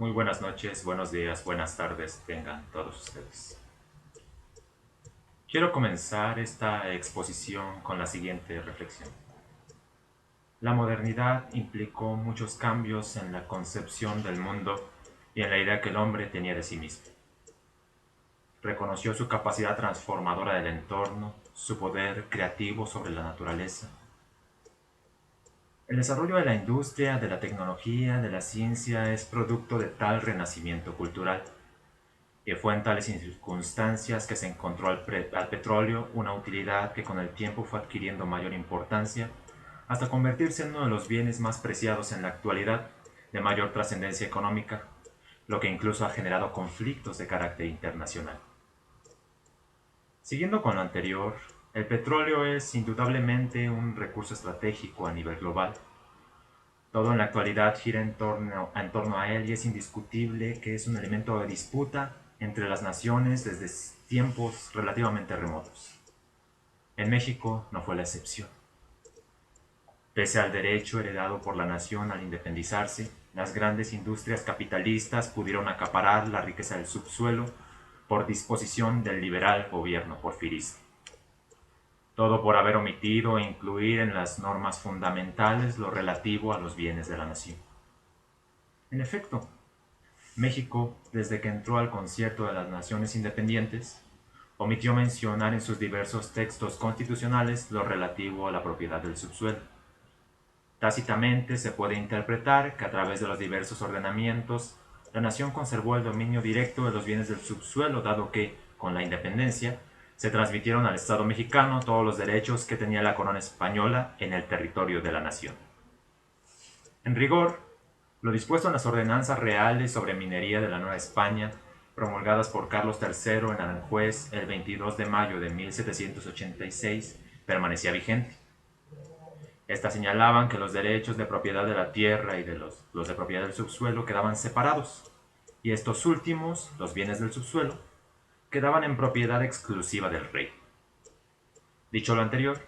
Muy buenas noches, buenos días, buenas tardes tengan todos ustedes. Quiero comenzar esta exposición con la siguiente reflexión. La modernidad implicó muchos cambios en la concepción del mundo y en la idea que el hombre tenía de sí mismo. Reconoció su capacidad transformadora del entorno, su poder creativo sobre la naturaleza. El desarrollo de la industria, de la tecnología, de la ciencia es producto de tal renacimiento cultural y fue en tales circunstancias que se encontró al petróleo una utilidad que con el tiempo fue adquiriendo mayor importancia hasta convertirse en uno de los bienes más preciados en la actualidad, de mayor trascendencia económica, lo que incluso ha generado conflictos de carácter internacional. Siguiendo con lo anterior, el petróleo es indudablemente un recurso estratégico a nivel global. Todo en la actualidad gira en torno a él y es indiscutible que es un elemento de disputa entre las naciones desde tiempos relativamente remotos. En México no fue la excepción. Pese al derecho heredado por la nación al independizarse, las grandes industrias capitalistas pudieron acaparar la riqueza del subsuelo por disposición del liberal gobierno porfirista. Todo por haber omitido incluir en las normas fundamentales lo relativo a los bienes de la nación. En efecto, México, desde que entró al Concierto de las Naciones Independientes, omitió mencionar en sus diversos textos constitucionales lo relativo a la propiedad del subsuelo. Tácitamente se puede interpretar que a través de los diversos ordenamientos, la nación conservó el dominio directo de los bienes del subsuelo, dado que, con la independencia, se transmitieron al Estado mexicano todos los derechos que tenía la corona española en el territorio de la nación. En rigor, lo dispuesto en las ordenanzas reales sobre minería de la Nueva España, promulgadas por Carlos III en Aranjuez el 22 de mayo de 1786, permanecía vigente. Estas señalaban que los derechos de propiedad de la tierra y de los de propiedad del subsuelo quedaban separados, y estos últimos, los bienes del subsuelo, quedaban en propiedad exclusiva del rey. Dicho lo anterior,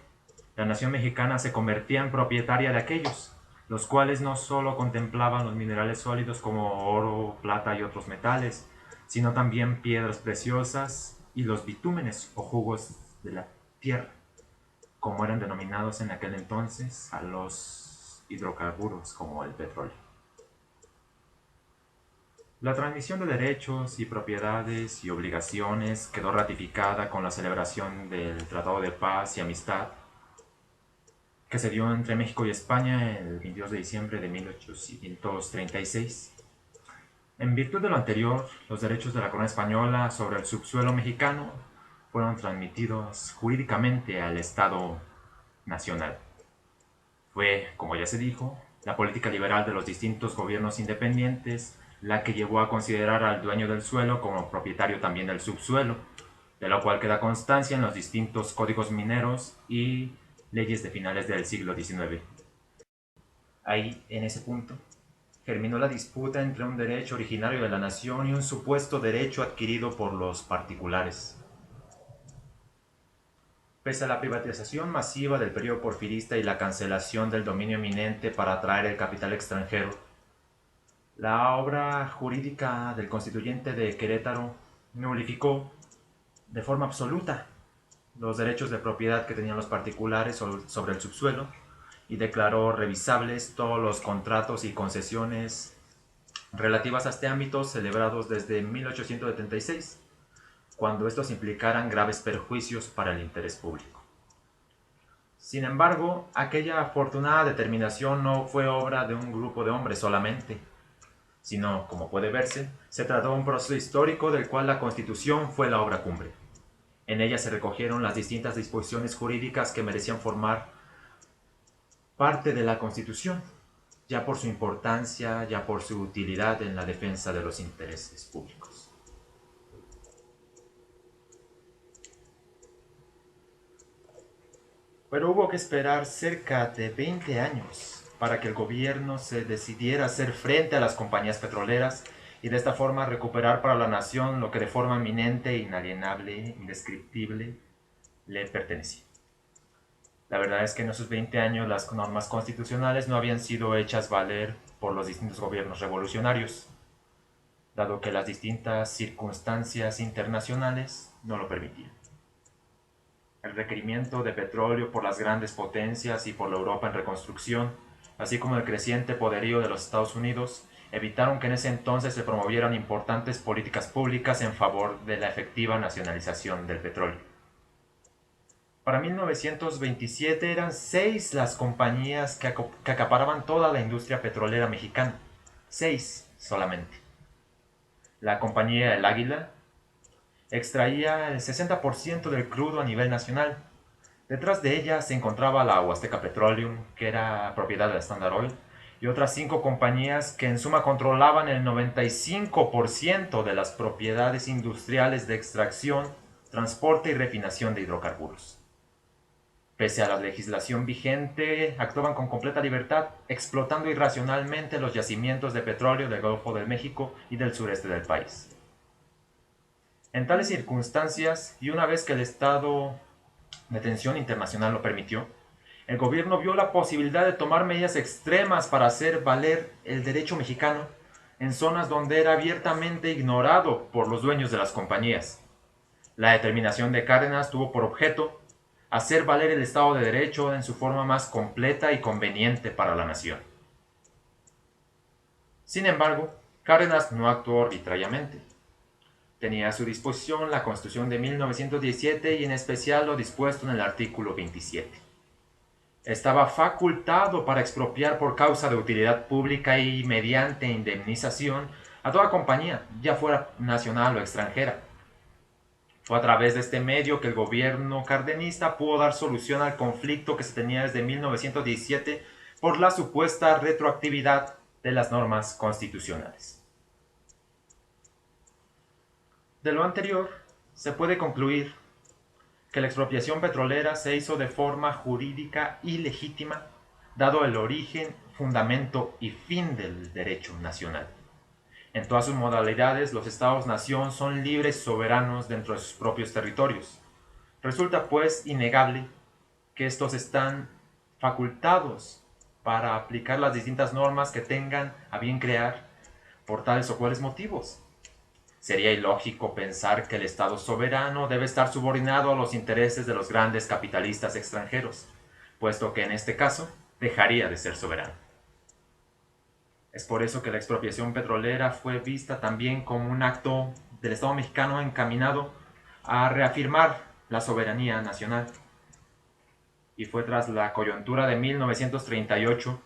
la nación mexicana se convertía en propietaria de aquellos, los cuales no sólo contemplaban los minerales sólidos como oro, plata y otros metales, sino también piedras preciosas y los bitúmenes o jugos de la tierra, como eran denominados en aquel entonces a los hidrocarburos como el petróleo. La transmisión de derechos y propiedades y obligaciones quedó ratificada con la celebración del Tratado de Paz y Amistad que se dio entre México y España el 22 de diciembre de 1836. En virtud de lo anterior, los derechos de la corona española sobre el subsuelo mexicano fueron transmitidos jurídicamente al Estado nacional. Fue, como ya se dijo, la política liberal de los distintos gobiernos independientes la que llevó a considerar al dueño del suelo como propietario también del subsuelo, de lo cual queda constancia en los distintos códigos mineros y leyes de finales del siglo XIX. Ahí, en ese punto, germinó la disputa entre un derecho originario de la nación y un supuesto derecho adquirido por los particulares. Pese a la privatización masiva del periodo porfirista y la cancelación del dominio eminente para atraer el capital extranjero, la obra jurídica del constituyente de Querétaro nulificó de forma absoluta los derechos de propiedad que tenían los particulares sobre el subsuelo y declaró revisables todos los contratos y concesiones relativas a este ámbito celebrados desde 1876, cuando estos implicaran graves perjuicios para el interés público. Sin embargo, aquella afortunada determinación no fue obra de un grupo de hombres solamente, sino, como puede verse, se trató de un proceso histórico del cual la Constitución fue la obra cumbre. En ella se recogieron las distintas disposiciones jurídicas que merecían formar parte de la Constitución, ya por su importancia, ya por su utilidad en la defensa de los intereses públicos. Pero hubo que esperar cerca de 20 años para que el gobierno se decidiera a hacer frente a las compañías petroleras y de esta forma recuperar para la nación lo que de forma eminente, inalienable, indescriptible, le pertenecía. La verdad es que en esos 20 años las normas constitucionales no habían sido hechas valer por los distintos gobiernos revolucionarios. dado que las distintas circunstancias internacionales no lo permitían. El requerimiento de petróleo por las grandes potencias y por la Europa en reconstrucción, así como el creciente poderío de los Estados Unidos, evitaron que en ese entonces se promovieran importantes políticas públicas en favor de la efectiva nacionalización del petróleo. Para 1927 eran 6 las compañías que acaparaban toda la industria petrolera mexicana. 6 solamente. La compañía El Águila extraía el 60% del crudo a nivel nacional. Detrás de ella se encontraba la Huasteca Petroleum, que era propiedad de la Standard Oil, y otras 5 compañías que en suma controlaban el 95% de las propiedades industriales de extracción, transporte y refinación de hidrocarburos. Pese a la legislación vigente, actuaban con completa libertad, explotando irracionalmente los yacimientos de petróleo del Golfo de México y del sureste del país. En tales circunstancias, y una vez que el estado de tensión internacional lo permitió, el gobierno vio la posibilidad de tomar medidas extremas para hacer valer el derecho mexicano en zonas donde era abiertamente ignorado por los dueños de las compañías. La determinación de Cárdenas tuvo por objeto hacer valer el Estado de Derecho en su forma más completa y conveniente para la nación. Sin embargo, Cárdenas no actuó arbitrariamente. Tenía a su disposición la Constitución de 1917 y en especial lo dispuesto en el artículo 27. Estaba facultado para expropiar por causa de utilidad pública y mediante indemnización a toda compañía, ya fuera nacional o extranjera. Fue a través de este medio que el gobierno cardenista pudo dar solución al conflicto que se tenía desde 1917 por la supuesta retroactividad de las normas constitucionales. De lo anterior, se puede concluir que la expropiación petrolera se hizo de forma jurídica y legítima, dado el origen, fundamento y fin del derecho nacional. En todas sus modalidades, los Estados-nación son libres y soberanos dentro de sus propios territorios. Resulta, pues, innegable que estos están facultados para aplicar las distintas normas que tengan a bien crear por tales o cuales motivos. Sería ilógico pensar que el Estado soberano debe estar subordinado a los intereses de los grandes capitalistas extranjeros, puesto que en este caso dejaría de ser soberano. Es por eso que la expropiación petrolera fue vista también como un acto del Estado mexicano encaminado a reafirmar la soberanía nacional. Y fue tras la coyuntura de 1938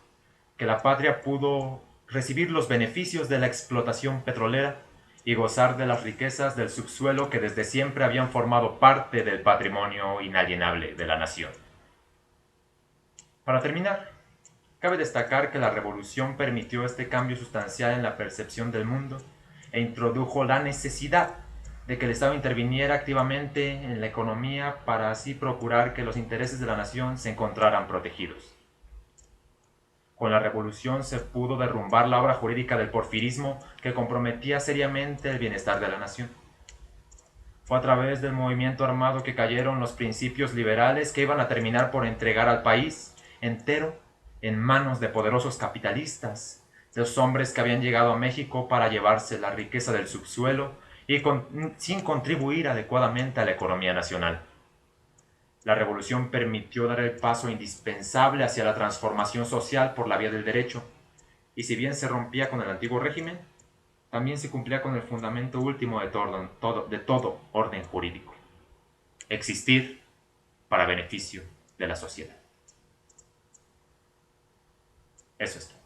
que la patria pudo recibir los beneficios de la explotación petrolera y gozar de las riquezas del subsuelo que desde siempre habían formado parte del patrimonio inalienable de la nación. Para terminar, cabe destacar que la revolución permitió este cambio sustancial en la percepción del mundo e introdujo la necesidad de que el Estado interviniera activamente en la economía para así procurar que los intereses de la nación se encontraran protegidos. Con la revolución se pudo derrumbar la obra jurídica del porfirismo que comprometía seriamente el bienestar de la nación. Fue a través del movimiento armado que cayeron los principios liberales que iban a terminar por entregar al país entero en manos de poderosos capitalistas, de los hombres que habían llegado a México para llevarse la riqueza del subsuelo y sin contribuir adecuadamente a la economía nacional. La revolución permitió dar el paso indispensable hacia la transformación social por la vía del derecho, y si bien se rompía con el antiguo régimen, también se cumplía con el fundamento último de todo orden jurídico: existir para beneficio de la sociedad. Eso es todo.